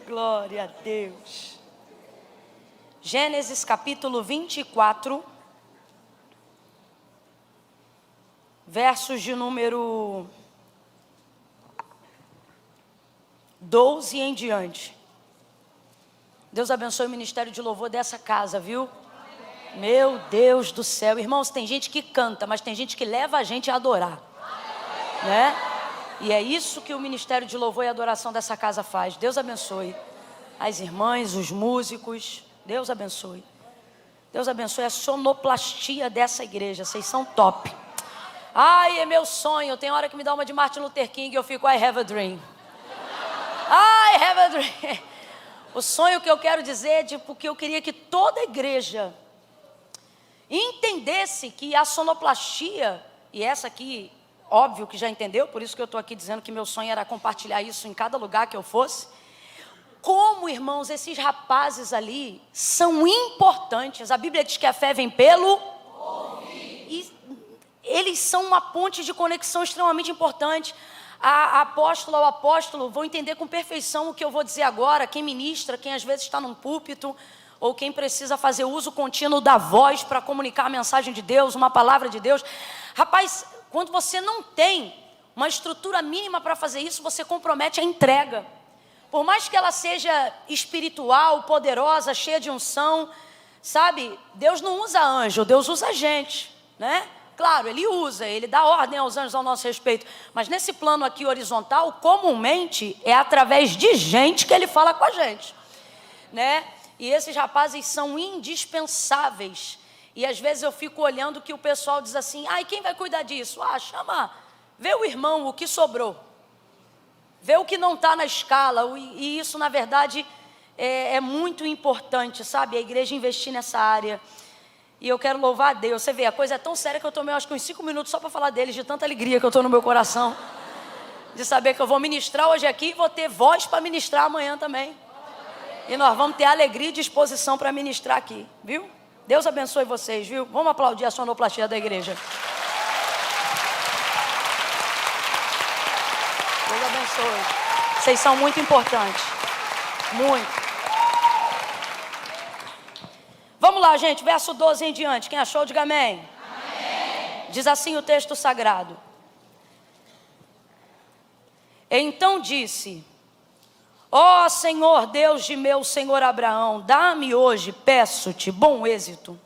Glória a Deus. Gênesis capítulo 24, versos de número 12 em diante. Deus abençoe o ministério de louvor dessa casa, viu? Meu Deus do céu. Irmãos, tem gente que canta, mas tem gente que leva a gente a adorar, né? E é isso que o ministério de louvor e adoração dessa casa faz. Deus abençoe as irmãs, os músicos. Deus abençoe. Deus abençoe a sonoplastia dessa igreja. Vocês são top. Ai, é meu sonho. Tem hora que me dá uma de Martin Luther King e eu fico, I have a dream. I have a dream. O sonho que eu quero dizer é porque eu queria que toda a igreja entendesse que a sonoplastia, e essa aqui, óbvio que já entendeu, por isso que eu estou aqui dizendo que meu sonho era compartilhar isso em cada lugar que eu fosse. Como, irmãos, esses rapazes ali são importantes. A Bíblia diz que a fé vem pelo ouvir. E eles são uma ponte de conexão extremamente importante. A apóstola ou apóstolo vão entender com perfeição o que eu vou dizer agora. Quem ministra, quem às vezes está num púlpito, ou quem precisa fazer uso contínuo da voz para comunicar a mensagem de Deus, uma palavra de Deus. Rapaz, quando você não tem uma estrutura mínima para fazer isso, você compromete a entrega. Por mais que ela seja espiritual, poderosa, cheia de unção, sabe? Deus não usa anjo, Deus usa gente, né? Claro, Ele usa, Ele dá ordem aos anjos ao nosso respeito. Mas nesse plano aqui horizontal, comumente, é através de gente que Ele fala com a gente, né? E esses rapazes são indispensáveis. E às vezes eu fico olhando que o pessoal diz assim, ai, quem vai cuidar disso? Ah, chama, vê o irmão, o que sobrou. Vê o que não está na escala. E isso, na verdade, é muito importante, sabe? A igreja investir nessa área. E eu quero louvar a Deus. Você vê, a coisa é tão séria que eu tomei, acho que uns 5 minutos só para falar deles, de tanta alegria que eu estou no meu coração. De saber que eu vou ministrar hoje aqui e vou ter voz para ministrar amanhã também. E nós vamos ter alegria e disposição para ministrar aqui, viu? Deus abençoe vocês, viu? Vamos aplaudir a sonoplastia da igreja. Deus abençoe. Vocês são muito importantes. Muito. Vamos lá, gente. Verso 12 em diante. Quem achou, diga amém. Amém. Diz assim o texto sagrado. Então disse... Ó Senhor, Deus de meu Senhor Abraão, dá-me hoje, peço-te, bom êxito,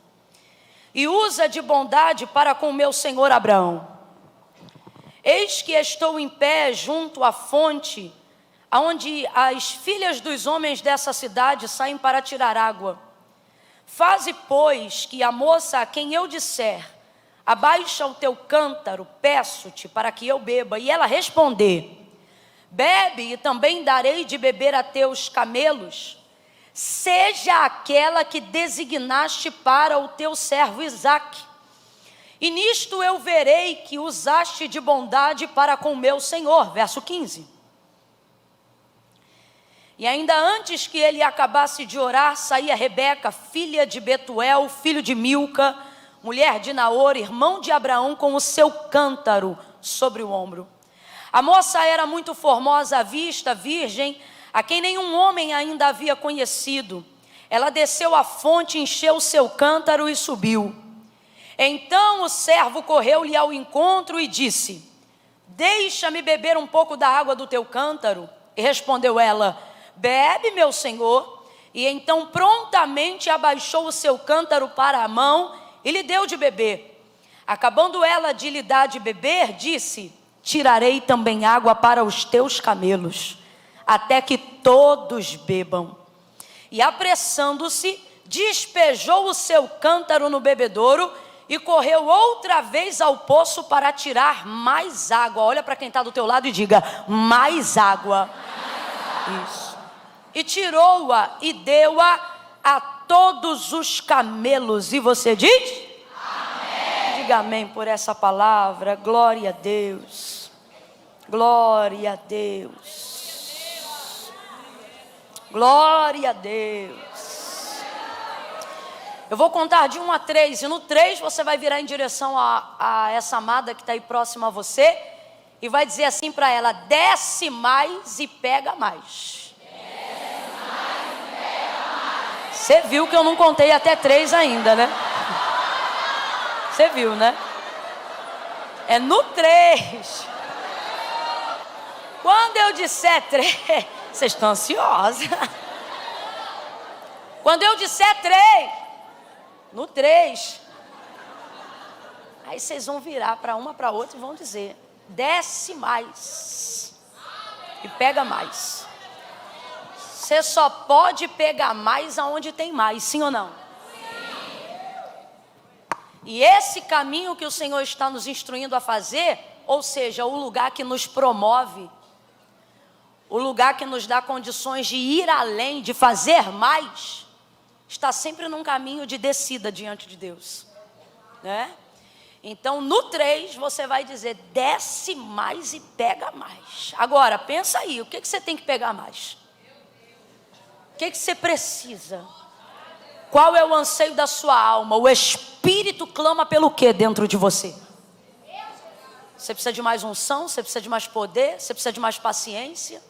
e usa de bondade para com meu Senhor Abraão. Eis que estou em pé junto à fonte, aonde as filhas dos homens dessa cidade saem para tirar água. Faze, pois, que a moça a quem eu disser, abaixa o teu cântaro, peço-te, para que eu beba, e ela responder, bebe e também darei de beber a teus camelos, seja aquela que designaste para o teu servo Isaque. E nisto eu verei que usaste de bondade para com meu Senhor. Verso 15. E ainda antes que ele acabasse de orar, saía Rebeca, filha de Betuel, filho de Milca, mulher de Naor, irmão de Abraão, com o seu cântaro sobre o ombro. A moça era muito formosa à vista, virgem, a quem nenhum homem ainda havia conhecido. Ela desceu à fonte, encheu o seu cântaro e subiu. Então o servo correu-lhe ao encontro e disse, deixa-me beber um pouco da água do teu cântaro. E respondeu ela, bebe, meu senhor. E então prontamente abaixou o seu cântaro para a mão e lhe deu de beber. Acabando ela de lhe dar de beber, disse, tirarei também água para os teus camelos, até que todos bebam. E apressando-se, despejou o seu cântaro no bebedouro e correu outra vez ao poço para tirar mais água. Olha para quem está do teu lado e diga, mais água. Isso. E tirou-a e deu-a a todos os camelos. E você diz? Diga amém por essa palavra. Glória a Deus. Glória a Deus. Glória a Deus. Eu vou contar de 1 a 3. E no 3 você vai virar em direção a essa amada que está aí próxima a você. E vai dizer assim para ela, desce mais e pega mais. Você viu que eu não contei até 3 ainda, né? Você viu, né? É no 3. Quando eu disser 3, vocês estão ansiosos. Quando eu disser 3, no 3, aí vocês vão virar para uma, para outra e vão dizer: desce mais e pega mais. Você só pode pegar mais aonde tem mais, sim ou não? Sim. E esse caminho que o Senhor está nos instruindo a fazer, ou seja, o lugar que nos promove, o lugar que nos dá condições de ir além, de fazer mais, está sempre num caminho de descida diante de Deus, né? Então no 3 você vai dizer: desce mais e pega mais. Agora pensa aí, o que você tem que pegar mais? O que você precisa? Qual é o anseio da sua alma? O Espírito clama pelo que dentro de você? Você precisa de mais unção? Você precisa de mais poder? Você precisa de mais paciência?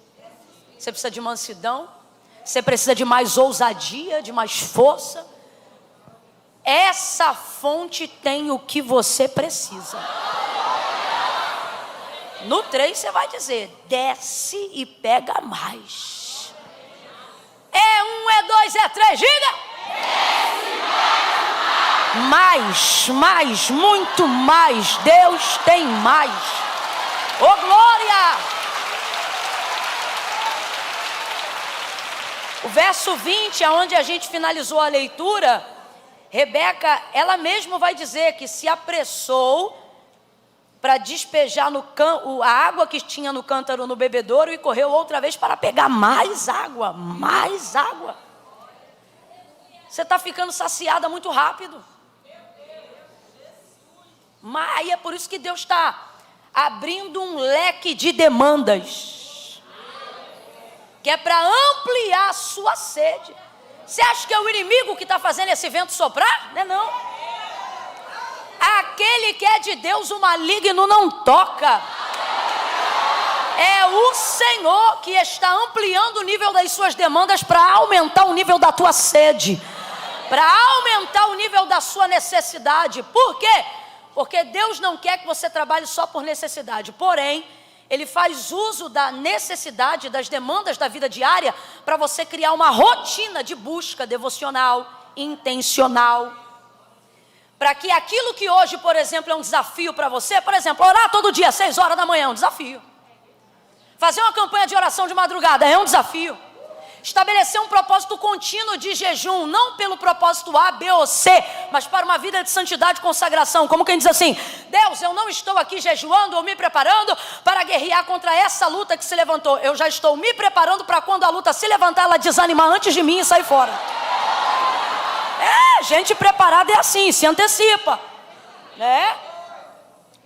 Você precisa de mansidão? Você precisa de mais ousadia, de mais força? Essa fonte tem o que você precisa. No 3 você vai dizer: desce e pega mais. É 1, é 2, é 3, diga! Mais, muito mais. Deus tem mais. Ô glória! O verso 20, aonde a gente finalizou a leitura, Rebeca, ela mesma vai dizer que se apressou para despejar a água que tinha no cântaro no bebedouro e correu outra vez para pegar mais água, mais água. Você está ficando saciada muito rápido. Mas aí é por isso que Deus está abrindo um leque de demandas, que é para ampliar a sua sede. Você acha que é o inimigo que está fazendo esse vento soprar? Não é não. Aquele que é de Deus, o maligno não toca. É o Senhor que está ampliando o nível das suas demandas para aumentar o nível da tua sede, para aumentar o nível da sua necessidade. Por quê? Porque Deus não quer que você trabalhe só por necessidade, porém Ele faz uso da necessidade, das demandas da vida diária, para você criar uma rotina de busca devocional, intencional, para que aquilo que hoje, por exemplo, é um desafio para você, por exemplo, orar todo dia, 6 horas da manhã, é um desafio. Fazer uma campanha de oração de madrugada é um desafio. Estabelecer um propósito contínuo de jejum, não pelo propósito A, B ou C, mas para uma vida de santidade e consagração. Como quem diz assim: Deus, eu não estou aqui jejuando ou me preparando para guerrear contra essa luta que se levantou. Eu já estou me preparando para quando a luta se levantar, ela desanimar antes de mim e sair fora. Gente preparada é assim, se antecipa, né?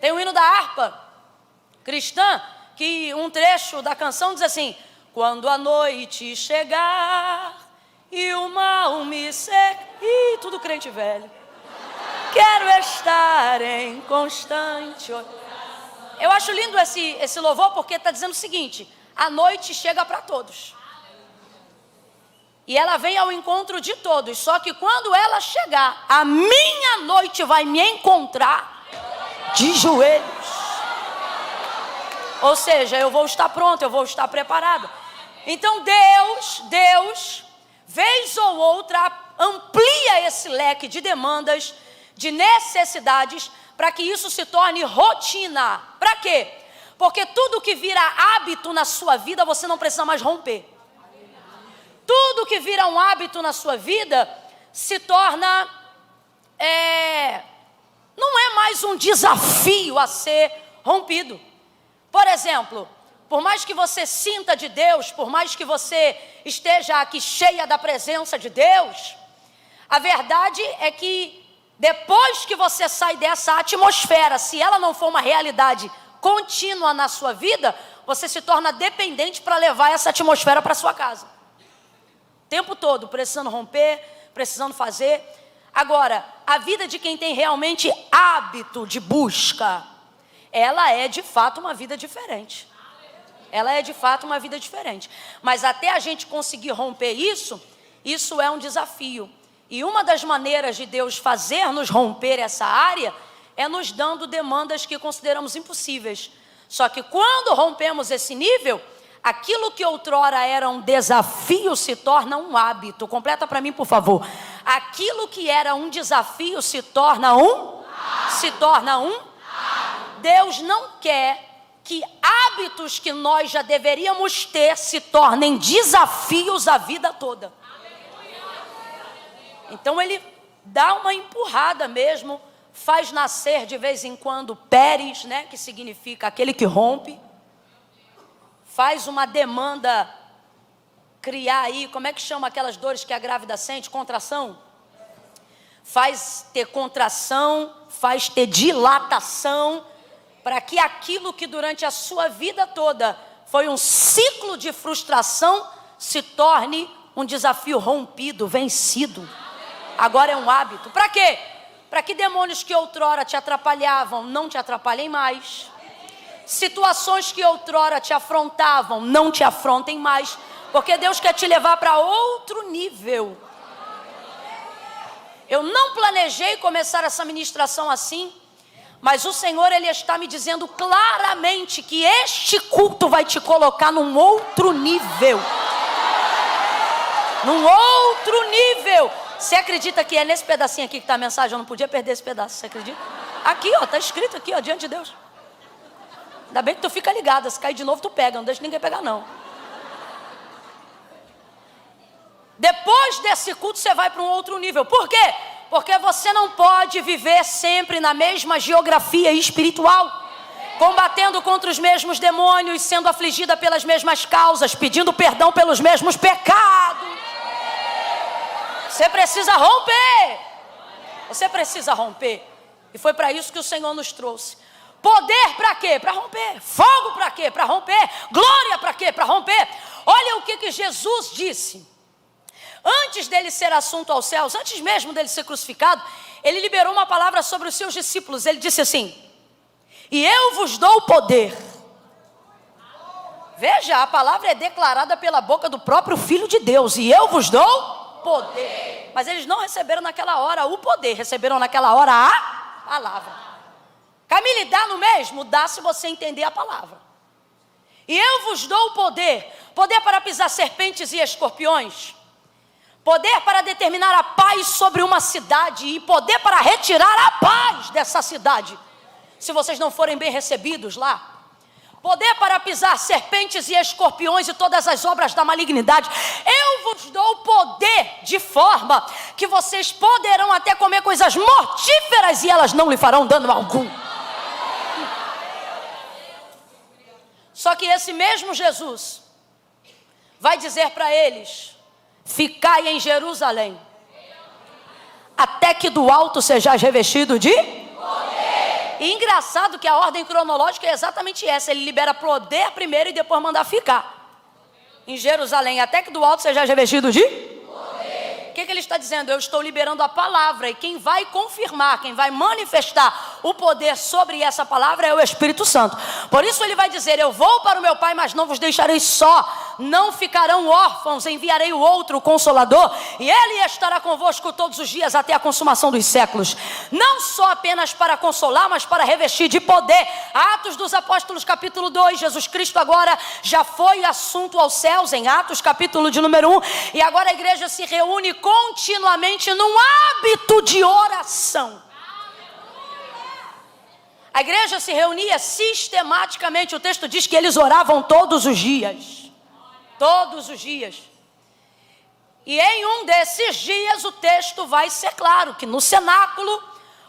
Tem um hino da harpa cristã, que um trecho da canção diz assim: quando a noite chegar e o mal me secar. Ih, tudo crente velho. Quero estar em constante oração. Eu acho lindo esse louvor, porque está dizendo o seguinte: a noite chega para todos. E ela vem ao encontro de todos. Só que quando ela chegar, a minha noite vai me encontrar de joelhos. Ou seja, eu vou estar pronto, eu vou estar preparado. Então Deus, vez ou outra, amplia esse leque de demandas, de necessidades, para que isso se torne rotina. Para quê? Porque tudo que vira hábito na sua vida, você não precisa mais romper. Tudo que vira um hábito na sua vida se torna, não é mais um desafio a ser rompido. Por exemplo, por mais que você sinta de Deus, por mais que você esteja aqui cheia da presença de Deus, a verdade é que depois que você sai dessa atmosfera, se ela não for uma realidade contínua na sua vida, você se torna dependente para levar essa atmosfera para sua casa. O tempo todo, precisando romper, precisando fazer. Agora, a vida de quem tem realmente hábito de busca, ela é de fato uma vida diferente. Ela é de fato uma vida diferente. Mas até a gente conseguir romper isso, Isso é um desafio. E uma das maneiras de Deus fazer-nos romper essa área é nos dando demandas que consideramos impossíveis. Só que quando rompemos esse nível, aquilo que outrora era um desafio se torna um hábito. Completa para mim, por favor. Aquilo que era um desafio se torna um? Deus não quer que hábitos que nós já deveríamos ter se tornem desafios a vida toda. Então ele dá uma empurrada mesmo, faz nascer de vez em quando Pérez, né, que significa aquele que rompe. Faz uma demanda, criar aí, como é que chama aquelas dores que a grávida sente? Contração? Faz ter contração, faz ter dilatação, para que aquilo que durante a sua vida toda foi um ciclo de frustração, se torne um desafio rompido, vencido. Agora é um hábito. Para quê? Para que demônios que outrora te atrapalhavam não te atrapalhem mais. Situações que outrora te afrontavam não te afrontem mais. Porque Deus quer te levar para outro nível. Eu não planejei começar essa ministração assim, mas o Senhor, Ele está me dizendo claramente que este culto vai te colocar num outro nível. Num outro nível. Você acredita que é nesse pedacinho aqui que está a mensagem? Eu não podia perder esse pedaço, você acredita? Aqui, ó, está escrito aqui, ó, diante de Deus. Ainda bem que tu fica ligado, se cair de novo tu pega, não deixa ninguém pegar não. Depois desse culto você vai para um outro nível. Por quê? Porque você não pode viver sempre na mesma geografia espiritual, combatendo contra os mesmos demônios, sendo afligida pelas mesmas causas, pedindo perdão pelos mesmos pecados. Você precisa romper. Você precisa romper. E foi para isso que o Senhor nos trouxe. Poder para quê? Para romper. Fogo para quê? Para romper. Glória para quê? Para romper. Olha o que Jesus disse. Antes dele ser assunto aos céus, antes mesmo dele ser crucificado, ele liberou uma palavra sobre os seus discípulos. Ele disse assim: e eu vos dou poder. Veja, a palavra é declarada pela boca do próprio Filho de Deus. E eu vos dou poder. Mas eles não receberam naquela hora o poder, receberam naquela hora a palavra. Camille, dá no mesmo? Dá se você entender a palavra. E eu vos dou poder. Poder para pisar serpentes e escorpiões. Poder para determinar a paz sobre uma cidade. E poder para retirar a paz dessa cidade, se vocês não forem bem recebidos lá. Poder para pisar serpentes e escorpiões e todas as obras da malignidade. Eu vos dou poder de forma que vocês poderão até comer coisas mortíferas e elas não lhe farão dano algum. Só que esse mesmo Jesus vai dizer para eles: ficai em Jerusalém, até que do alto sejais revestido de poder. E engraçado que a ordem cronológica é exatamente essa. Ele libera poder primeiro e depois manda ficar em Jerusalém, até que do alto sejais revestido de poder. O que ele está dizendo? Eu estou liberando a palavra, e quem vai confirmar, quem vai manifestar o poder sobre essa palavra é o Espírito Santo. Por isso ele vai dizer: eu vou para o meu Pai, mas não vos deixarei só. Não ficarão órfãos, enviarei o outro, o Consolador, e Ele estará convosco todos os dias até a consumação dos séculos. Não só apenas para consolar, mas para revestir de poder. Atos dos Apóstolos capítulo 2, Jesus Cristo agora já foi assunto aos céus, em Atos capítulo de número 1, e agora a igreja se reúne continuamente num hábito de oração. A igreja se reunia sistematicamente. O texto diz que eles oravam todos os dias. Todos os dias. E em um desses dias o texto vai ser claro, que no cenáculo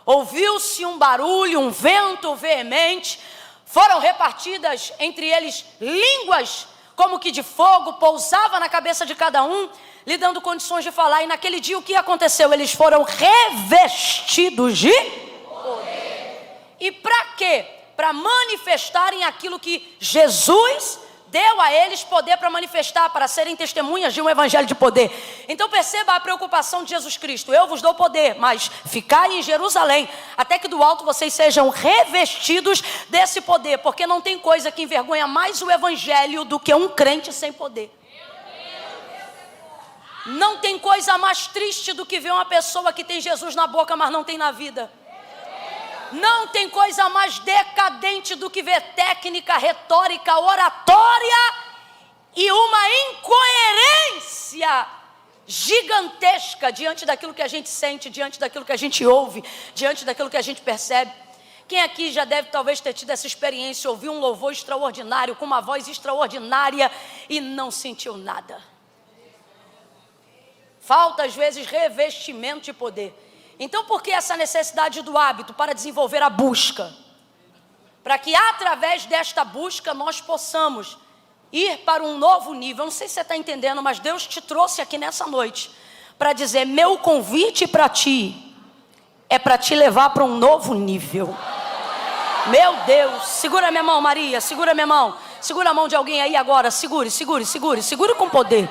ouviu-se um barulho, um vento veemente, foram repartidas entre eles línguas como que de fogo, pousava na cabeça de cada um, lhe dando condições de falar. E naquele dia o que aconteceu? Eles foram revestidos de poder. E para quê? Para manifestarem aquilo que Jesus deu a eles, poder para manifestar, para serem testemunhas de um evangelho de poder. Então perceba a preocupação de Jesus Cristo: eu vos dou poder, mas ficai em Jerusalém, até que do alto vocês sejam revestidos desse poder, porque não tem coisa que envergonha mais o evangelho do que um crente sem poder. Não tem coisa mais triste do que ver uma pessoa que tem Jesus na boca, mas não tem na vida. Não tem coisa mais decadente do que ver técnica, retórica, oratória e uma incoerência gigantesca diante daquilo que a gente sente, diante daquilo que a gente ouve, diante daquilo que a gente percebe. Quem aqui já deve talvez ter tido essa experiência, ouvir um louvor extraordinário, com uma voz extraordinária e não sentiu nada. Falta às vezes revestimento de poder. Então por que essa necessidade do hábito? Para desenvolver a busca. Para que através desta busca nós possamos ir para um novo nível. Eu não sei se você está entendendo, mas Deus te trouxe aqui nessa noite para dizer, meu convite para ti é para te levar para um novo nível. Meu Deus, segura minha mão, Maria, segura minha mão. Segura a mão de alguém aí agora, segure com poder.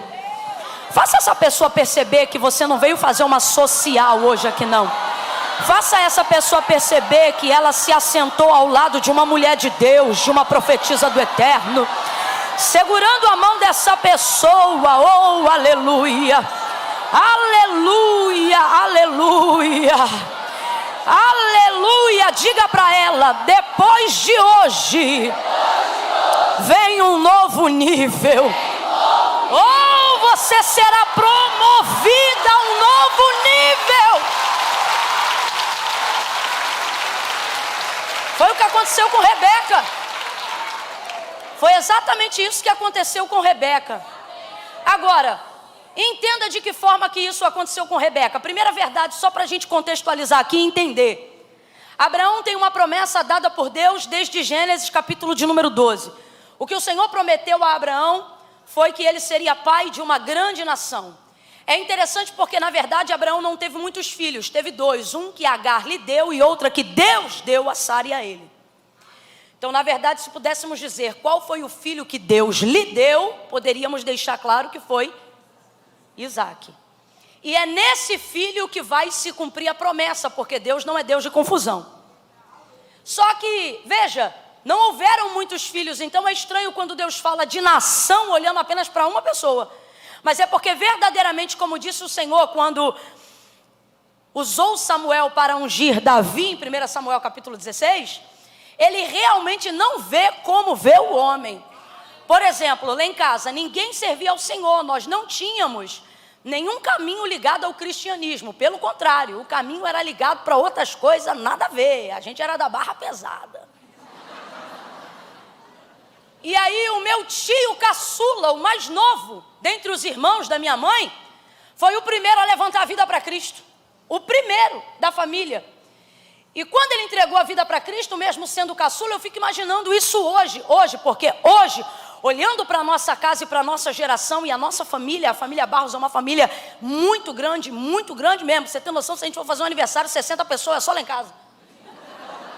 Faça essa pessoa perceber que você não veio fazer uma social hoje aqui não. Faça essa pessoa perceber que ela se assentou ao lado de uma mulher de Deus, de uma profetisa do Eterno. Segurando a mão dessa pessoa, oh aleluia, aleluia, aleluia, aleluia. Diga para ela, depois de hoje, vem um novo nível. Oh, você será promovida a um novo nível. Foi o que aconteceu com Rebeca. Foi exatamente isso que aconteceu com Rebeca. Agora, entenda de que forma que isso aconteceu com Rebeca. Primeira verdade, só para a gente contextualizar aqui e entender. Abraão tem uma promessa dada por Deus desde Gênesis capítulo de número 12. O que o Senhor prometeu a Abraão foi que ele seria pai de uma grande nação. É interessante porque na verdade Abraão não teve muitos filhos, teve dois. Um que Agar lhe deu e outra que Deus deu a Sara e a ele. Então, na verdade, se pudéssemos dizer qual foi o filho que Deus lhe deu, poderíamos deixar claro que foi Isaque. E é nesse filho que vai se cumprir a promessa, porque Deus não é Deus de confusão. Só que, veja, não houveram muitos filhos, então é estranho quando Deus fala de nação olhando apenas para uma pessoa. Mas é porque verdadeiramente, como disse o Senhor, quando usou Samuel para ungir Davi, em 1 Samuel capítulo 16... ele realmente não vê como vê o homem. Por exemplo, lá em casa, ninguém servia ao Senhor. Nós não tínhamos nenhum caminho ligado ao cristianismo. Pelo contrário, o caminho era ligado para outras coisas, nada a ver. A gente era da barra pesada. E aí o meu tio caçula, o mais novo, dentre os irmãos da minha mãe, foi o primeiro a levantar a vida para Cristo. O primeiro da família. E quando ele entregou a vida para Cristo, mesmo sendo caçula, eu fico imaginando isso hoje, porque hoje, olhando para a nossa casa e para a nossa geração e a nossa família, a família Barros é uma família muito grande mesmo. Você tem noção, se a gente for fazer um aniversário, 60 pessoas, é só lá em casa.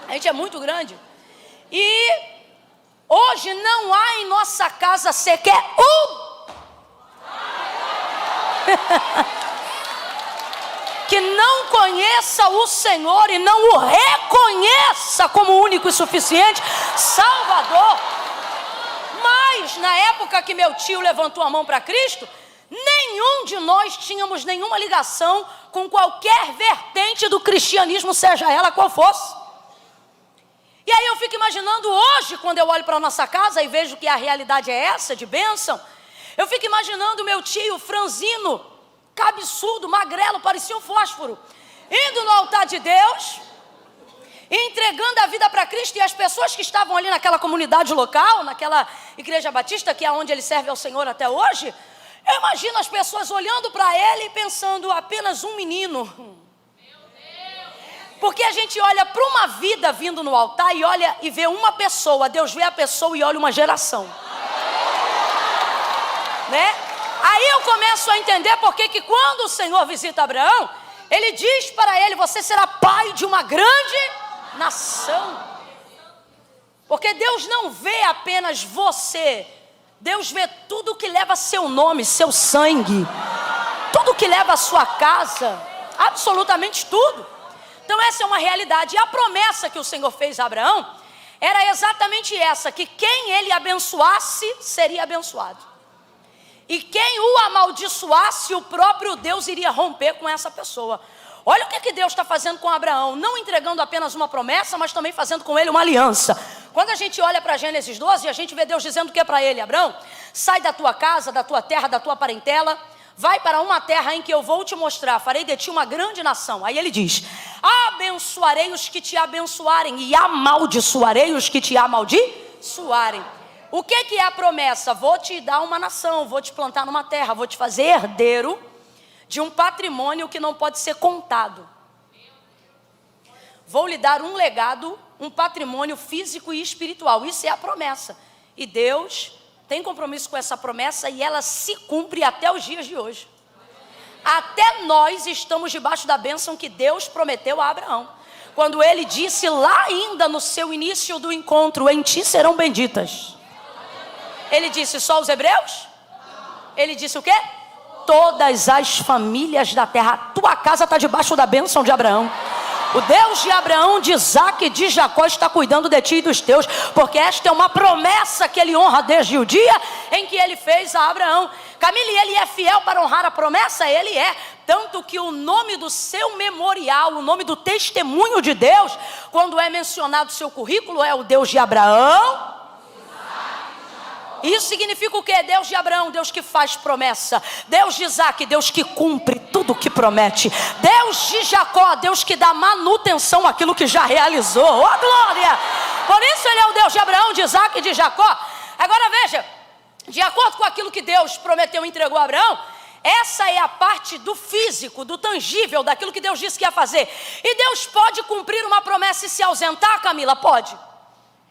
A gente é muito grande. E hoje não há em nossa casa sequer que não conheça o Senhor e não o reconheça como único e suficiente Salvador. Mas na época que meu tio levantou a mão para Cristo, nenhum de nós tínhamos nenhuma ligação com qualquer vertente do cristianismo, seja ela qual fosse. E aí eu fico imaginando hoje, quando eu olho para a nossa casa e vejo que a realidade é essa, de bênção, eu fico imaginando meu tio franzino, cabeçudo, magrelo, parecia um fósforo, indo no altar de Deus, entregando a vida para Cristo. E as pessoas que estavam ali naquela comunidade local, naquela igreja batista, que é onde ele serve ao Senhor até hoje, eu imagino as pessoas olhando para ele e pensando, apenas um menino. Porque a gente olha para uma vida vindo no altar e olha e vê uma pessoa, Deus vê a pessoa e olha uma geração, né? Aí eu começo a entender porque que quando o Senhor visita Abraão, ele diz para ele, você será pai de uma grande nação. Porque Deus não vê apenas você, Deus vê tudo que leva seu nome, seu sangue, tudo que leva a sua casa, absolutamente tudo. Então essa é uma realidade. E a promessa que o Senhor fez a Abraão era exatamente essa, que quem ele abençoasse seria abençoado. E quem o amaldiçoasse, o próprio Deus iria romper com essa pessoa. Olha o que Deus está fazendo com Abraão, não entregando apenas uma promessa, mas também fazendo com ele uma aliança. Quando a gente olha para Gênesis 12, a gente vê Deus dizendo o que é para ele: Abraão, sai da tua casa, da tua terra, da tua parentela, vai para uma terra em que eu vou te mostrar, farei de ti uma grande nação. Aí ele diz: abençoarei os que te abençoarem e amaldiçoarei os que te amaldiçoarem. O que é a promessa? Vou te dar uma nação, vou te plantar numa terra, vou te fazer herdeiro de um patrimônio que não pode ser contado. Vou lhe dar um legado, um patrimônio físico e espiritual. Isso é a promessa. E Deus tem compromisso com essa promessa e ela se cumpre até os dias de hoje. Até nós estamos debaixo da bênção que Deus prometeu a Abraão. Quando ele disse lá ainda no seu início do encontro: em ti serão benditas. Ele disse só os hebreus? Ele disse o quê? Todas as famílias da terra. A tua casa está debaixo da bênção de Abraão. O Deus de Abraão, de Isaac e de Jacó está cuidando de ti e dos teus, porque esta é uma promessa que ele honra desde o dia em que ele fez a Abraão. Camille, ele é fiel para honrar a promessa? Ele é. Tanto que o nome do seu memorial, o nome do testemunho de Deus, quando é mencionado o seu currículo, é o Deus de Abraão. Isso significa o quê? Deus de Abraão, Deus que faz promessa. Deus de Isaac, Deus que cumpre tudo o que promete. Deus de Jacó, Deus que dá manutenção àquilo que já realizou. Oh, glória! Por isso ele é o Deus de Abraão, de Isaac e de Jacó. Agora veja, de acordo com aquilo que Deus prometeu e entregou a Abraão, essa é a parte do físico, do tangível, daquilo que Deus disse que ia fazer. E Deus pode cumprir uma promessa e se ausentar, Camila? Pode.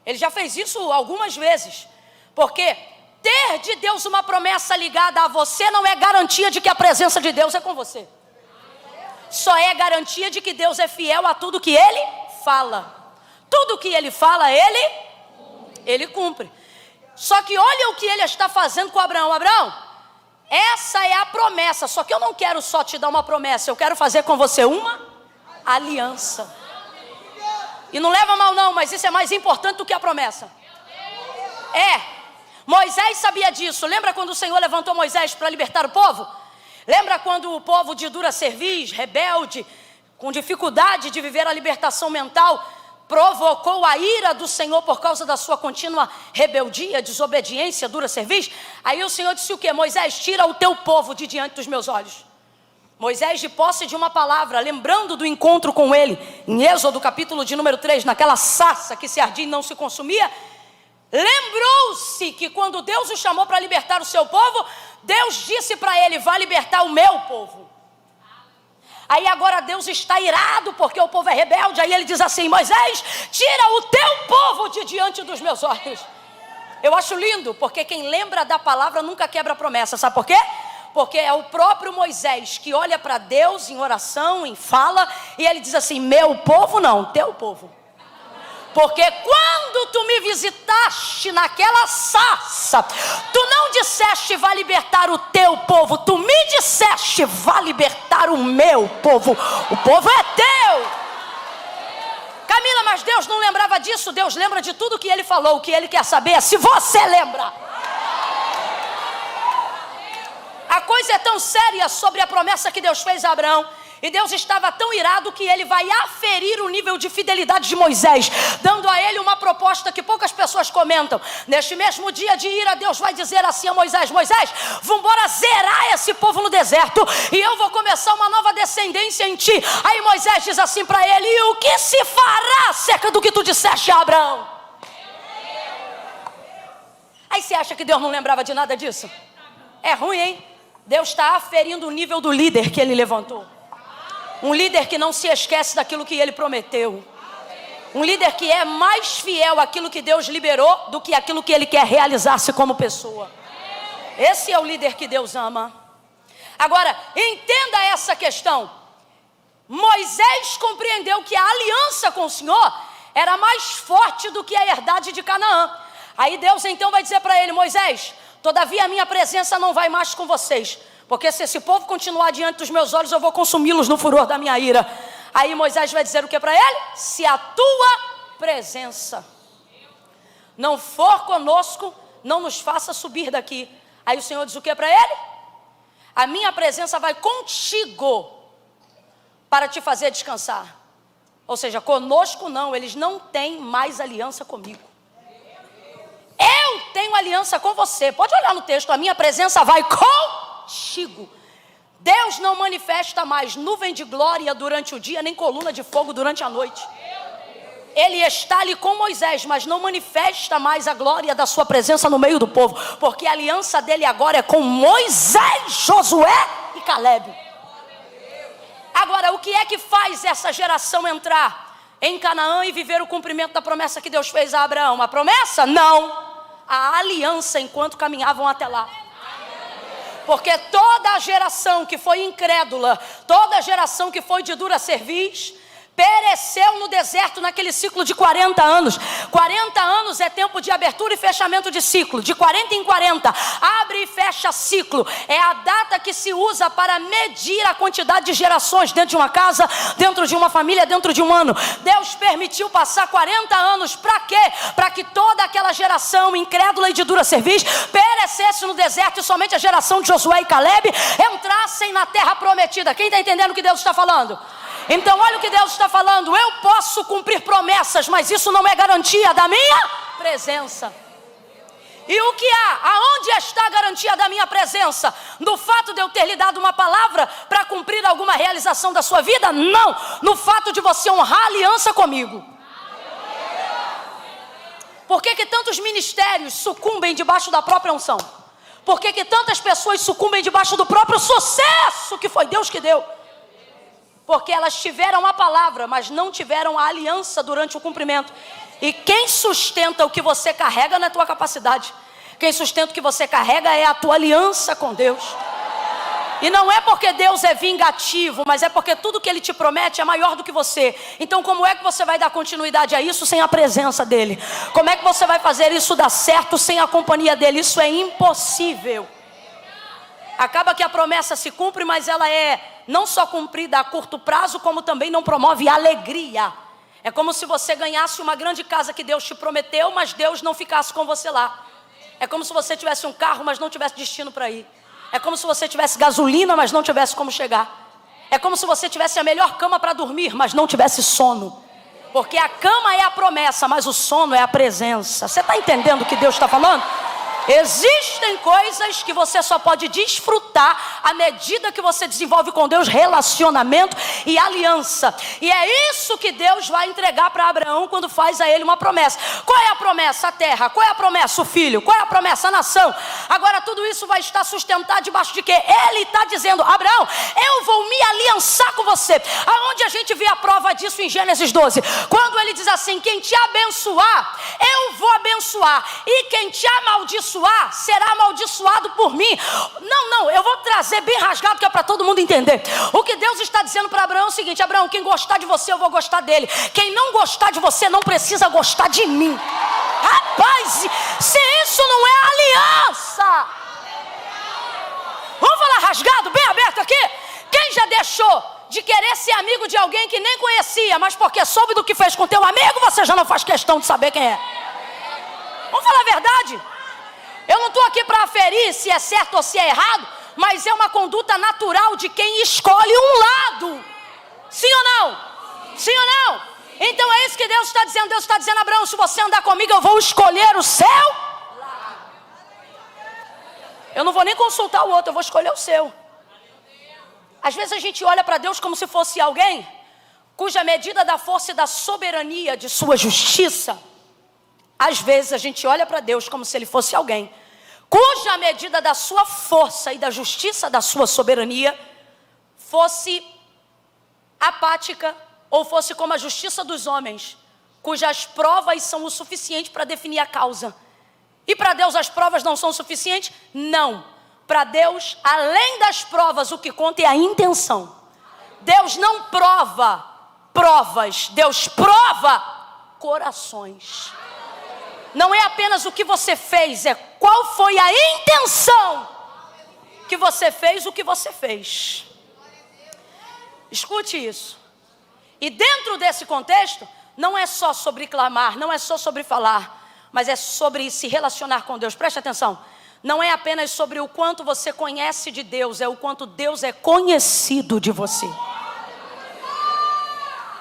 Ele já fez isso algumas vezes. Porque ter de Deus uma promessa ligada a você não é garantia de que a presença de Deus é com você. Só é garantia de que Deus é fiel a tudo que Ele fala. Tudo que Ele fala, Ele cumpre. Só que olha o que Ele está fazendo com Abraão. Abraão, essa é a promessa. Só que eu não quero só te dar uma promessa, eu quero fazer com você uma aliança. E não leva mal não, mas isso é mais importante do que a promessa. Moisés sabia disso. Lembra quando o Senhor levantou Moisés para libertar o povo? Lembra quando o povo de dura cerviz, rebelde, com dificuldade de viver a libertação mental, provocou a ira do Senhor por causa da sua contínua rebeldia, desobediência, dura cerviz? Aí o Senhor disse o quê? Moisés, tira o teu povo de diante dos meus olhos. Moisés, de posse de uma palavra, lembrando do encontro com ele, em Êxodo capítulo de número 3, naquela sarça que se ardia e não se consumia, lembrou-se que quando Deus o chamou para libertar o seu povo, Deus disse para ele: vai libertar o meu povo. Aí agora Deus está irado porque o povo é rebelde. Aí ele diz assim: Moisés, tira o teu povo de diante dos meus olhos. Eu acho lindo, porque quem lembra da palavra nunca quebra a promessa. Sabe por quê? Porque é o próprio Moisés que olha para Deus em oração, em fala, e ele diz assim: meu povo não, teu povo. Porque quando tu me visitaste naquela sarça, tu não disseste vai libertar o teu povo, tu me disseste vai libertar o meu povo. O povo é teu. Camila, mas Deus não lembrava disso. Deus lembra de tudo que Ele falou. O que Ele quer saber é se você lembra. A coisa é tão séria sobre a promessa que Deus fez a Abraão. E Deus estava tão irado que Ele vai aferir o nível de fidelidade de Moisés, dando a ele uma proposta que poucas pessoas comentam. Neste mesmo dia de ira, Deus vai dizer assim a Moisés: Moisés, vamos embora zerar esse povo no deserto, e eu vou começar uma nova descendência em ti. Aí Moisés diz assim para ele: e o que se fará acerca do que tu disseste a Abraão? Aí você acha que Deus não lembrava de nada disso? É ruim, hein? Deus está aferindo o nível do líder que Ele levantou. Um líder que não se esquece daquilo que ele prometeu. Um líder que é mais fiel àquilo que Deus liberou do que aquilo que ele quer realizar-se como pessoa. Esse é o líder que Deus ama. Agora, entenda essa questão. Moisés compreendeu que a aliança com o Senhor era mais forte do que a herdade de Canaã. Aí Deus então vai dizer para ele: Moisés, todavia a minha presença não vai mais com vocês, porque se esse povo continuar diante dos meus olhos, eu vou consumi-los no furor da minha ira. Aí Moisés vai dizer o que para ele? Se a tua presença não for conosco, não nos faça subir daqui. Aí o Senhor diz o que para ele? A minha presença vai contigo para te fazer descansar. Ou seja, conosco não, eles não têm mais aliança comigo. Eu tenho aliança com você. Pode olhar no texto, a minha presença vai contigo. Deus não manifesta mais nuvem de glória durante o dia, nem coluna de fogo durante a noite. Ele está ali com Moisés, mas não manifesta mais a glória da sua presença no meio do povo, porque a aliança dele agora é com Moisés, Josué e Calebe. Agora, o que é que faz essa geração entrar em Canaã e viver o cumprimento da promessa que Deus fez a Abraão? A promessa? Não. A aliança enquanto caminhavam até lá. Porque toda a geração que foi incrédula, toda a geração que foi de dura cerviz, pereceu no deserto naquele ciclo de 40 anos. 40 anos é tempo de abertura e fechamento de ciclo. De 40 em 40, abre e fecha ciclo. É a data que se usa para medir a quantidade de gerações dentro de uma casa, dentro de uma família, dentro de um ano. Deus permitiu passar 40 anos, para quê? Para que toda aquela geração incrédula e de dura cerviz perecesse no deserto e somente a geração de Josué e Calebe entrassem na terra prometida. Quem está entendendo o que Deus está falando? Então olha o que Deus está falando. Eu posso cumprir promessas, mas isso não é garantia da minha presença. E o que há? Aonde está a garantia da minha presença? No fato de eu ter lhe dado uma palavra para cumprir alguma realização da sua vida? Não. No fato de você honrar a aliança comigo. Por que que tantos ministérios sucumbem debaixo da própria unção? Por que que tantas pessoas sucumbem debaixo do próprio sucesso que foi Deus que deu? Porque elas tiveram a palavra, mas não tiveram a aliança durante o cumprimento. E quem sustenta o que você carrega não é a tua capacidade. Quem sustenta o que você carrega é a tua aliança com Deus. E não é porque Deus é vingativo, mas é porque tudo que Ele te promete é maior do que você. Então como é que você vai dar continuidade a isso sem a presença dEle? Como é que você vai fazer isso dar certo sem a companhia dEle? Isso é impossível. Acaba que a promessa se cumpre, mas ela é não só cumprida a curto prazo, como também não promove alegria. É como se você ganhasse uma grande casa que Deus te prometeu, mas Deus não ficasse com você lá. É como se você tivesse um carro, mas não tivesse destino para ir. É como se você tivesse gasolina, mas não tivesse como chegar. É como se você tivesse a melhor cama para dormir, mas não tivesse sono. Porque a cama é a promessa, mas o sono é a presença. Você está entendendo o que Deus está falando? Existem coisas que você só pode desfrutar à medida que você desenvolve com Deus relacionamento e aliança. E é isso que Deus vai entregar para Abraão quando faz a ele uma promessa. Qual é a promessa? A terra. Qual é a promessa? O filho. Qual é a promessa? A nação. Agora tudo isso vai estar sustentado debaixo de quê? Ele está dizendo: Abraão, eu vou me aliançar com você. Aonde a gente vê a prova disso? Em Gênesis 12. Quando ele diz assim: quem te abençoar, eu vou abençoar. E quem te amaldiçoar, será amaldiçoado por mim. Não, eu vou trazer bem rasgado que é para todo mundo entender. O que Deus está dizendo para Abraão é o seguinte: Abraão, quem gostar de você, eu vou gostar dele. Quem não gostar de você, não precisa gostar de mim. Rapaz, se isso não é aliança. Vamos falar rasgado, bem aberto aqui? Quem já deixou de querer ser amigo de alguém que nem conhecia, mas porque soube do que fez com teu amigo, você já não faz questão de saber quem é? Vamos falar a verdade? Eu não estou aqui para aferir se é certo ou se é errado, mas é uma conduta natural de quem escolhe um lado. Sim ou não? Sim ou não? Então é isso que Deus está dizendo. Deus está dizendo: Abraão, se você andar comigo, eu vou escolher o seu lado. Eu não vou nem consultar o outro, eu vou escolher o seu. Às vezes a gente olha para Deus como se fosse alguém cuja medida da força e da soberania de sua justiça. Às vezes a gente olha para Deus como se Ele fosse alguém cuja medida da sua força e da justiça da sua soberania fosse apática, ou fosse como a justiça dos homens, cujas provas são o suficiente para definir a causa. E para Deus as provas não são o suficiente? Não. Para Deus, além das provas, o que conta é a intenção. Deus não prova provas, Deus prova corações. Não é apenas o que você fez, é qual foi a intenção que você fez o que você fez. Escute isso. E dentro desse contexto, não é só sobre clamar, não é só sobre falar, mas é sobre se relacionar com Deus. Preste atenção. não é apenas sobre o quanto você conhece de Deus, é o quanto Deus é conhecido de você.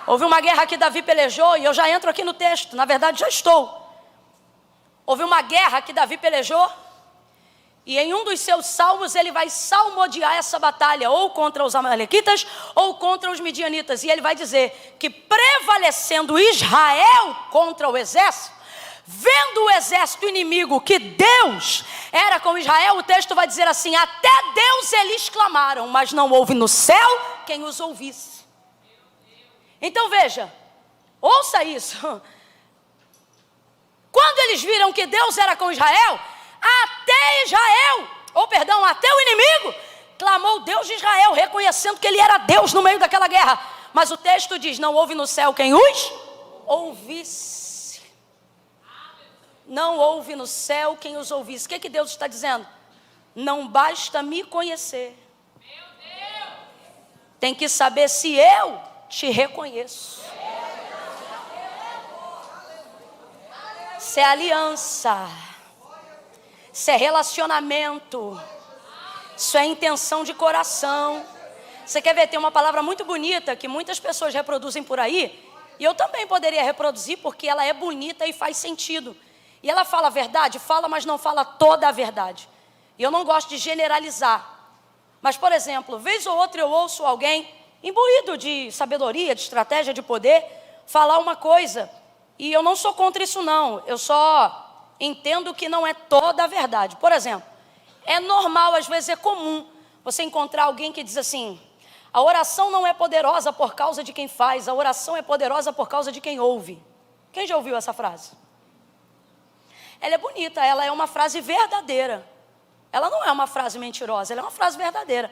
Houve uma guerra que Davi pelejou, e eu já entro aqui no texto, na verdade já estou. Houve uma guerra que Davi pelejou, e em um dos seus salmos ele vai salmodiar essa batalha, ou contra os amalequitas, ou contra os midianitas. E ele vai dizer que prevalecendo Israel contra o exército, vendo o exército inimigo que Deus era com Israel, o texto vai dizer assim: até Deus eles clamaram, mas não houve no céu quem os ouvisse. Então veja, ouça isso. Quando eles viram que Deus era com Israel, até o inimigo clamou Deus de Israel, reconhecendo que ele era Deus no meio daquela guerra. Mas o texto diz: não houve no céu quem os ouvisse. Não houve no céu quem os ouvisse. O que Deus está dizendo? Não basta me conhecer, tem que saber se eu te reconheço. Isso é aliança, isso é relacionamento, isso é intenção de coração. Você quer ver? Tem uma palavra muito bonita que muitas pessoas reproduzem por aí, e eu também poderia reproduzir porque ela é bonita e faz sentido. E ela fala a verdade? Fala, mas não fala toda a verdade. E eu não gosto de generalizar. Mas, por exemplo, vez ou outra eu ouço alguém imbuído de sabedoria, de estratégia, de poder, falar uma coisa. E eu não sou contra isso não. Eu só entendo que não é toda a verdade. Por exemplo, é normal, às vezes é comum, você encontrar alguém que diz assim: a oração não é poderosa por causa de quem faz, a oração é poderosa por causa de quem ouve. Quem já ouviu essa frase? Ela é bonita, ela é uma frase verdadeira. Ela não é uma frase mentirosa, ela é uma frase verdadeira.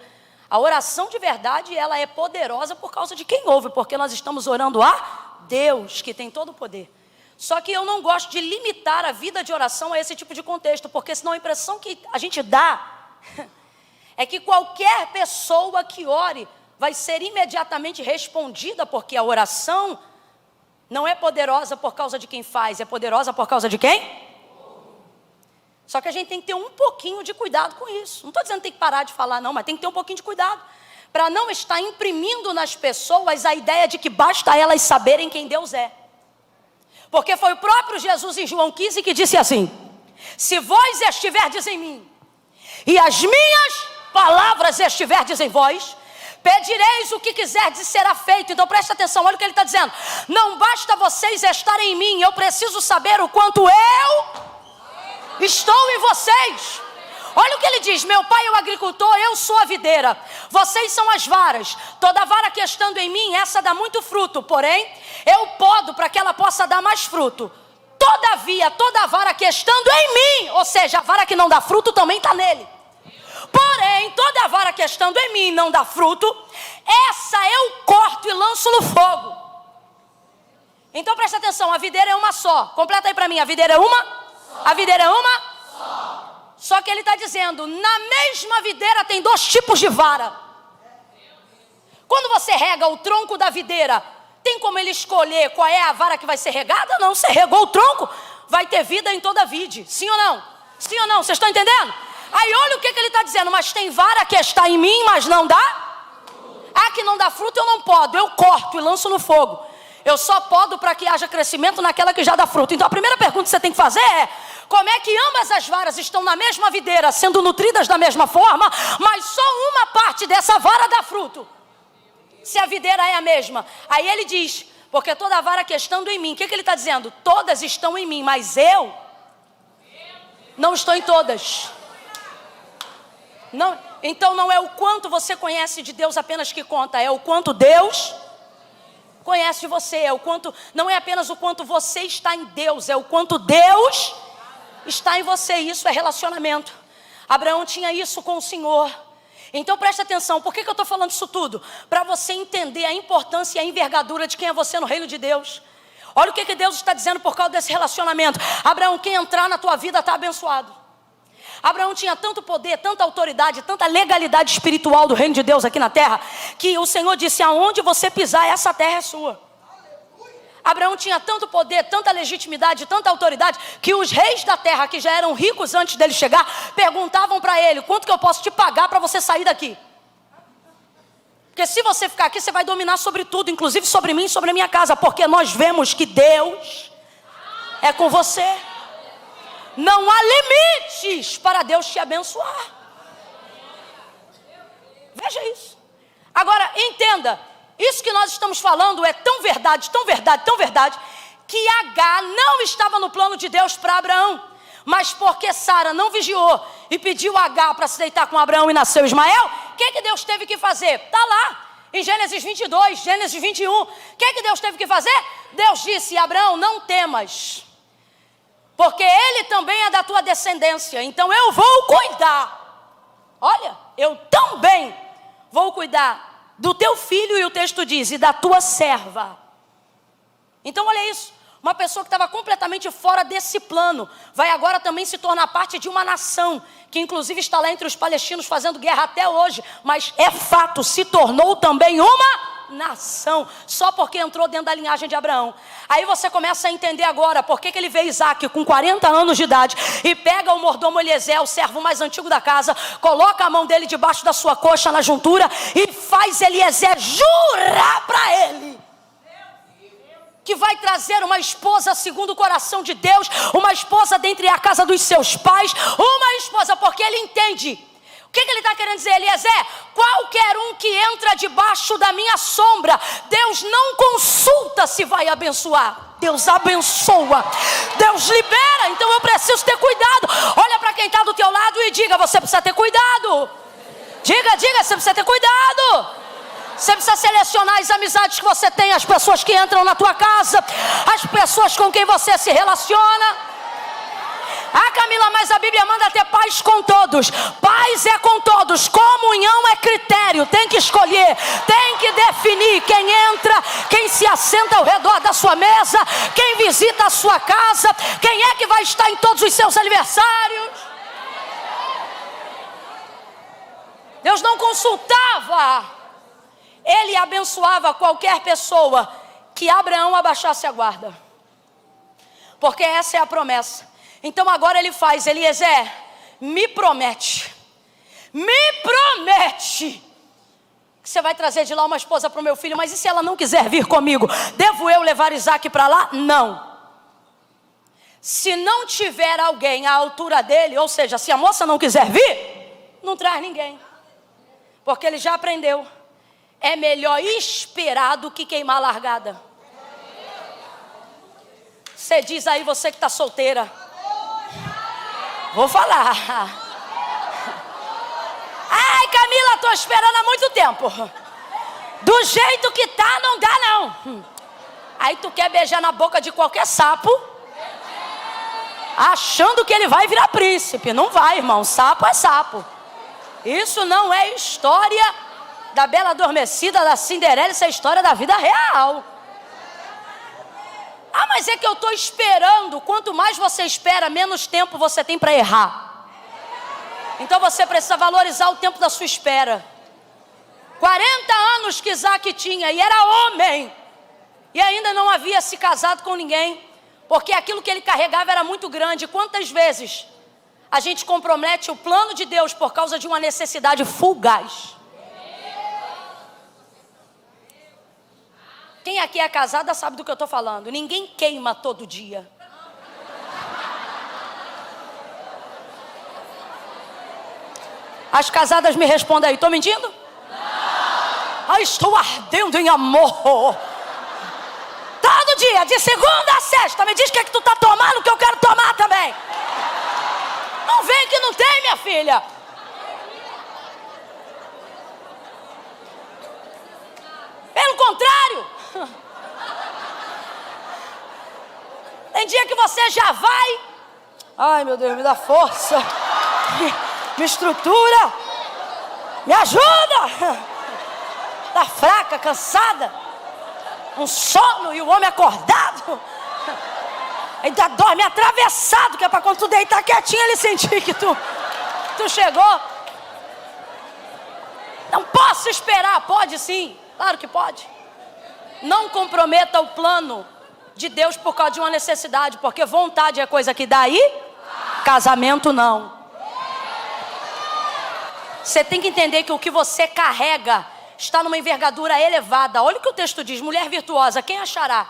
A oração de verdade, ela é poderosa por causa de quem ouve, porque nós estamos orando a Deus, que tem todo o poder. Só que eu não gosto de limitar a vida de oração a esse tipo de contexto, porque senão a impressão que a gente dá é que qualquer pessoa que ore vai ser imediatamente respondida, porque a oração não é poderosa por causa de quem faz, é poderosa por causa de quem? Só que a gente tem que ter um pouquinho de cuidado com isso. Não estou dizendo que tem que parar de falar não, mas tem que ter um pouquinho de cuidado, para não estar imprimindo nas pessoas a ideia de que basta elas saberem quem Deus é. Porque foi o próprio Jesus em João 15 que disse assim: se vós estiverdes em mim, e as minhas palavras estiverdes em vós, pedireis o que quiserdes e será feito. Então presta atenção, olha o que ele está dizendo: não basta vocês estarem em mim, eu preciso saber o quanto eu estou em vocês. Olha o que ele diz: meu pai é o agricultor, eu sou a videira, vocês são as varas. Toda vara que estando em mim, essa dá muito fruto, porém eu podo para que ela possa dar mais fruto. Todavia, toda vara que estando em mim, ou seja, a vara que não dá fruto também está nele. Porém, toda vara que estando em mim não dá fruto, essa eu corto e lanço no fogo. Então presta atenção, a videira é uma só. Completa aí para mim, a videira é uma? Só. A videira é uma? Só. Só que ele está dizendo, na mesma videira tem dois tipos de vara. Quando você rega o tronco da videira, tem como ele escolher qual é a vara que vai ser regada? Não, você regou o tronco, vai ter vida em toda a vide. Sim ou não? Sim ou não? Vocês estão entendendo? Aí olha o que ele está dizendo: mas tem vara que está em mim, mas não dá? Ah, que não dá fruto, eu não podo, eu corto e lanço no fogo. Eu só podo para que haja crescimento naquela que já dá fruto. Então a primeira pergunta que você tem que fazer é: como é que ambas as varas estão na mesma videira, sendo nutridas da mesma forma, mas só uma parte dessa vara dá fruto? Se a videira é a mesma. Aí ele diz: porque toda vara que estando em mim, o que ele está dizendo? Todas estão em mim, mas eu não estou em todas. Não, então não é o quanto você conhece de Deus apenas que conta, é o quanto Deus conhece de você, é o quanto, não é apenas o quanto você está em Deus, é o quanto Deus está em você. Isso é relacionamento. Abraão tinha isso com o Senhor. Então preste atenção, por que eu estou falando isso tudo? Para você entender a importância e a envergadura de quem é você no reino de Deus. Olha o que Deus está dizendo por causa desse relacionamento. Abraão, quem entrar na tua vida está abençoado. Abraão tinha tanto poder, tanta autoridade, tanta legalidade espiritual do reino de Deus aqui na terra, que o Senhor disse: aonde você pisar, essa terra é sua. Abraão tinha tanto poder, tanta legitimidade, tanta autoridade, que os reis da terra, que já eram ricos antes dele chegar, perguntavam para ele: quanto que eu posso te pagar para você sair daqui? Porque se você ficar aqui, você vai dominar sobre tudo, inclusive sobre mim e sobre a minha casa, porque nós vemos que Deus é com você. Não há limites para Deus te abençoar. Veja isso. Agora, entenda, isso que nós estamos falando é tão verdade, tão verdade, tão verdade, que Agar não estava no plano de Deus para Abraão. Mas porque Sara não vigiou e pediu Agar para se deitar com Abraão e nasceu Ismael, o que Deus teve que fazer? Está lá, em Gênesis 22, Gênesis 21. O que Deus teve que fazer? Deus disse: Abraão, não temas, porque ele também é da tua descendência, então eu vou cuidar. Olha, eu também vou cuidar do teu filho, e o texto diz, e da tua serva. Então olha isso, uma pessoa que estava completamente fora desse plano, vai agora também se tornar parte de uma nação, que inclusive está lá entre os palestinos fazendo guerra até hoje, mas é fato, se tornou também uma nação, só porque entrou dentro da linhagem de Abraão. Aí você começa a entender agora por que ele vê Isaac com 40 anos de idade e pega o mordomo Eliezer, o servo mais antigo da casa, coloca a mão dele debaixo da sua coxa na juntura e faz Eliezer jurar para ele que vai trazer uma esposa segundo o coração de Deus, uma esposa dentre a casa dos seus pais, uma esposa, porque ele entende. O que ele está querendo dizer, Eliezer? Qualquer um que entra debaixo da minha sombra, Deus não consulta se vai abençoar. Deus abençoa, Deus libera. Então eu preciso ter cuidado. Olha para quem está do teu lado e diga: você precisa ter cuidado. Diga, você precisa ter cuidado. Você precisa selecionar as amizades que você tem, as pessoas que entram na tua casa, as pessoas com quem você se relaciona. Ah, Camila, mas a Bíblia manda ter paz com todos. Paz é com todos, comunhão é critério. Tem que escolher, tem que definir quem entra, quem se assenta ao redor da sua mesa, quem visita a sua casa, quem é que vai estar em todos os seus aniversários. Deus não consultava, ele abençoava qualquer pessoa que Abraão abaixasse a guarda, porque essa é a promessa. Então agora ele faz: Eliezer, me promete que você vai trazer de lá uma esposa para o meu filho. Mas e se ela não quiser vir comigo? Devo eu levar Isaac para lá? Não. Se não tiver alguém à altura dele, ou seja, se a moça não quiser vir, não traz ninguém, porque ele já aprendeu. É melhor esperar do que queimar a largada. Você diz aí, você que está solteira, vou falar. Ai, Camila, estou esperando há muito tempo. Do jeito que tá, não dá não. Aí tu quer beijar na boca de qualquer sapo, achando que ele vai virar príncipe. Não vai, irmão, sapo é sapo. Isso não é história da Bela Adormecida, da Cinderela, isso é história da vida real. Ah, mas é que eu estou esperando. Quanto mais você espera, menos tempo você tem para errar. Então você precisa valorizar o tempo da sua espera. 40 anos que Isaac tinha e era homem, e ainda não havia se casado com ninguém, porque aquilo que ele carregava era muito grande. Quantas vezes a gente compromete o plano de Deus por causa de uma necessidade fugaz? Quem aqui é casada sabe do que eu estou falando. Ninguém queima todo dia. As casadas me respondem aí, estou mentindo? Não. Ai, estou ardendo em amor. Todo dia, de segunda a sexta, me diz o que é que tu está tomando, que eu quero tomar também. Não vem que não tem, minha filha. Pelo contrário. Tem dia que você já vai. Ai, meu Deus, me dá força. Me estrutura. Me ajuda. Tá fraca, cansada. Um sono e o homem acordado. Ainda dorme atravessado, que é pra quando tu deitar quietinho ele sentir que tu chegou. Não posso esperar. Pode sim, claro que pode. Não comprometa o plano de Deus por causa de uma necessidade, porque vontade é coisa que dá e casamento não. Você tem que entender que o que você carrega está numa envergadura elevada. Olha o que o texto diz: mulher virtuosa, quem achará?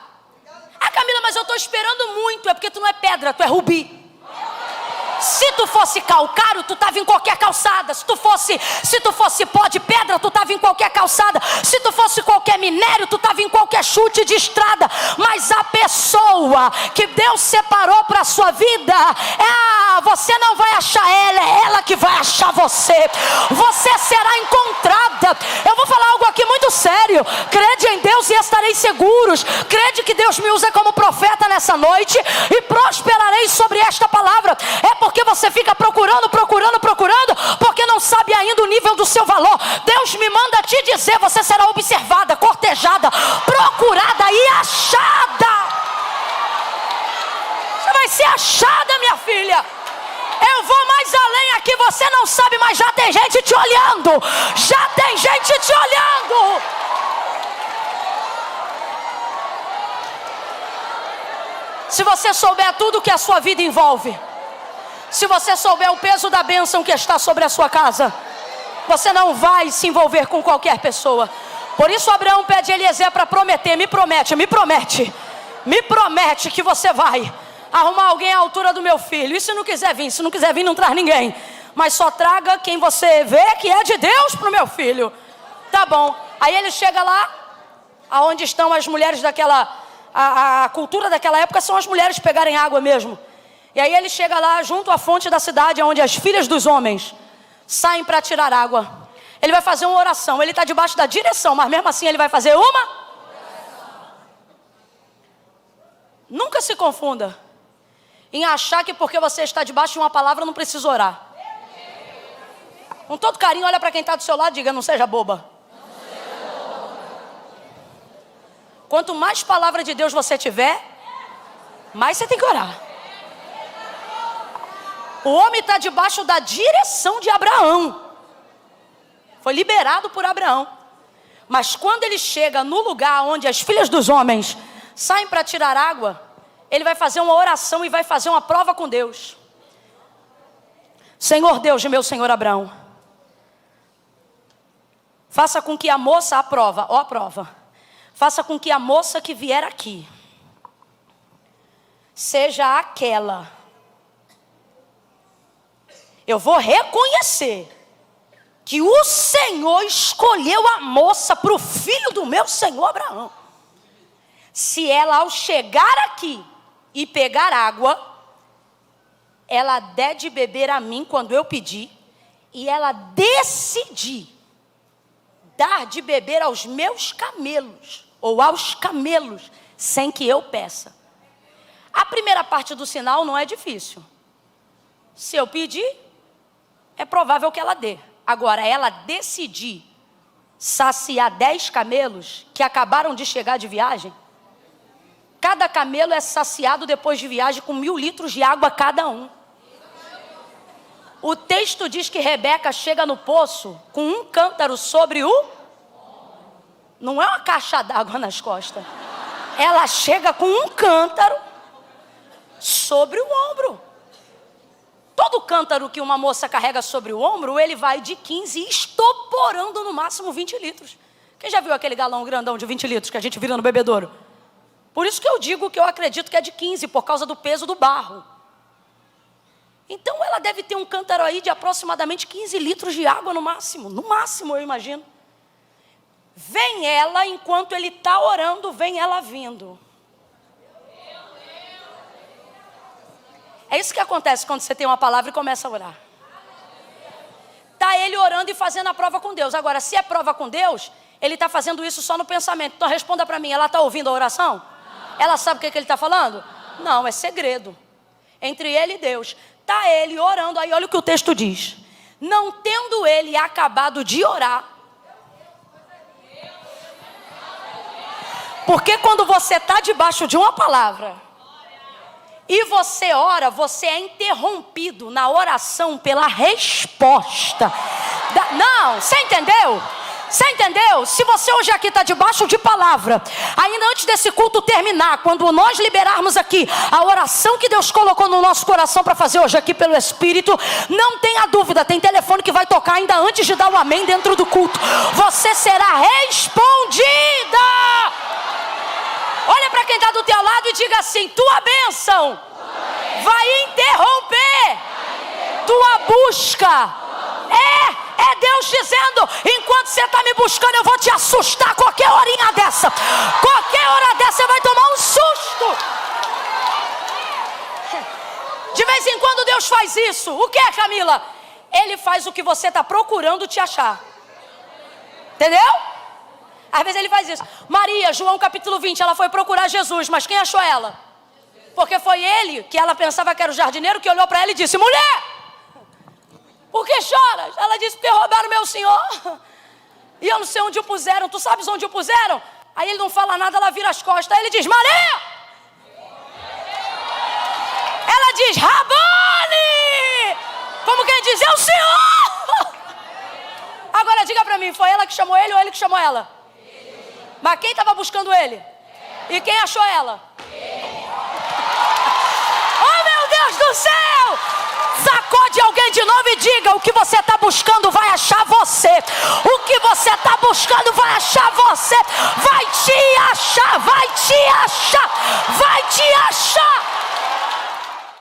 Ah, Camila, mas eu estou esperando muito. É porque tu não é pedra, tu é rubi. Se tu fosse calcário, tu estava em qualquer calçada. Se tu fosse pó de pedra, tu estava em qualquer calçada. Se tu fosse qualquer minério, tu estava em qualquer chute de estrada. Mas a pessoa que Deus separou para a sua vida, você não vai achar ela, é ela que vai achar você. Você será encontrada. Eu vou falar algo aqui muito sério. Crede em Deus e estareis seguros. Crede que Deus me usa como profeta nessa noite e prosperarei sobre esta palavra. É porque você fica procurando, porque não sabe ainda o nível do seu valor. Deus me manda te dizer: você será observada, cortejada, procurada e achada. Você vai ser achada, minha filha. Eu vou mais além aqui, você não sabe, mas já tem gente te olhando. Já tem gente te olhando. Se você souber tudo que a sua vida envolve, se você souber o peso da bênção que está sobre a sua casa, você não vai se envolver com qualquer pessoa. Por isso Abraão pede a Eliezer para prometer: me promete que você vai arrumar alguém à altura do meu filho. E se não quiser vir, não traz ninguém, mas só traga quem você vê que é de Deus para o meu filho. Tá bom. Aí ele chega lá, aonde estão as mulheres daquela... A cultura daquela época são as mulheres pegarem água mesmo. E aí ele chega lá junto à fonte da cidade, onde as filhas dos homens saem para tirar água. Ele vai fazer uma oração. Ele está debaixo da direção, mas mesmo assim ele vai fazer uma oração. Nunca se confunda em achar que porque você está debaixo de uma palavra não precisa orar. Com todo carinho, olha para quem está do seu lado e diga: não seja boba. Quanto mais palavra de Deus você tiver, mais você tem que orar. O homem está debaixo da direção de Abraão. Foi liberado por Abraão. Mas quando ele chega no lugar onde as filhas dos homens saem para tirar água, ele vai fazer uma oração e vai fazer uma prova com Deus. Senhor Deus de meu senhor Abraão, faça com que a moça, a prova, faça com que a moça que vier aqui seja aquela. Eu vou reconhecer que o Senhor escolheu a moça para o filho do meu senhor Abraão. Se ela, ao chegar aqui e pegar água, ela der de beber a mim quando eu pedir, e ela decidir dar de beber aos meus camelos, ou aos camelos, sem que eu peça. A primeira parte do sinal não é difícil. Se eu pedir, é provável que ela dê. Agora, ela decidir saciar 10 camelos que acabaram de chegar de viagem, cada camelo é saciado depois de viagem com 1000 litros de água cada um. O texto diz que Rebeca chega no poço com um cântaro sobre o... Não é uma caixa d'água nas costas. Ela chega com um cântaro sobre o ombro. Todo cântaro que uma moça carrega sobre o ombro, ele vai de 15 estoporando no máximo 20 litros. Quem já viu aquele galão grandão de 20 litros que a gente vira no bebedouro? Por isso que eu digo que eu acredito que é de 15, por causa do peso do barro. Então ela deve ter um cântaro aí de aproximadamente 15 litros de água no máximo eu imagino. Vem ela, enquanto ele está orando, vem ela vindo. É isso que acontece quando você tem uma palavra e começa a orar. Está ele orando e fazendo a prova com Deus. Agora, se é prova com Deus, ele está fazendo isso só no pensamento. Então responda para mim, ela está ouvindo a oração? Não. Ela sabe o que ele está falando? Não, é segredo. Entre ele e Deus. Está ele orando, aí olha o que o texto diz. Não tendo ele acabado de orar. Porque quando você está debaixo de uma palavra e você ora, você é interrompido na oração pela resposta. Não, você entendeu? Você entendeu? Se você hoje aqui está debaixo de palavra, ainda antes desse culto terminar, quando nós liberarmos aqui a oração que Deus colocou no nosso coração para fazer hoje aqui pelo Espírito, não tenha dúvida, tem telefone que vai tocar ainda antes de dar o amém dentro do culto. Você será respondida. Olha para quem está do teu lado e diga assim: tua bênção vai interromper tua busca. É Deus dizendo: enquanto você está me buscando, eu vou te assustar. Qualquer horinha dessa, qualquer hora dessa, você vai tomar um susto. De vez em quando Deus faz isso. O que é, Camila? Ele faz o que você está procurando te achar. Entendeu? Às vezes ele faz isso. Maria, João capítulo 20, ela foi procurar Jesus, mas quem achou ela? Porque foi ele, que ela pensava que era o jardineiro, que olhou para ela e disse: mulher, por que choras? Ela disse: porque roubaram meu senhor e eu não sei onde o puseram. Tu sabes onde o puseram? Aí ele não fala nada, ela vira as costas. Aí ele diz: Maria! Ela diz: Rabone! Como quem diz: é o Senhor! Agora diga pra mim, foi ela que chamou ele ou ele que chamou ela? Mas quem estava buscando ele? E quem achou ela? Oh, meu Deus do céu! Sacode alguém de novo e diga: o que você está buscando vai achar você. O que você está buscando vai achar você. Vai te achar, vai te achar.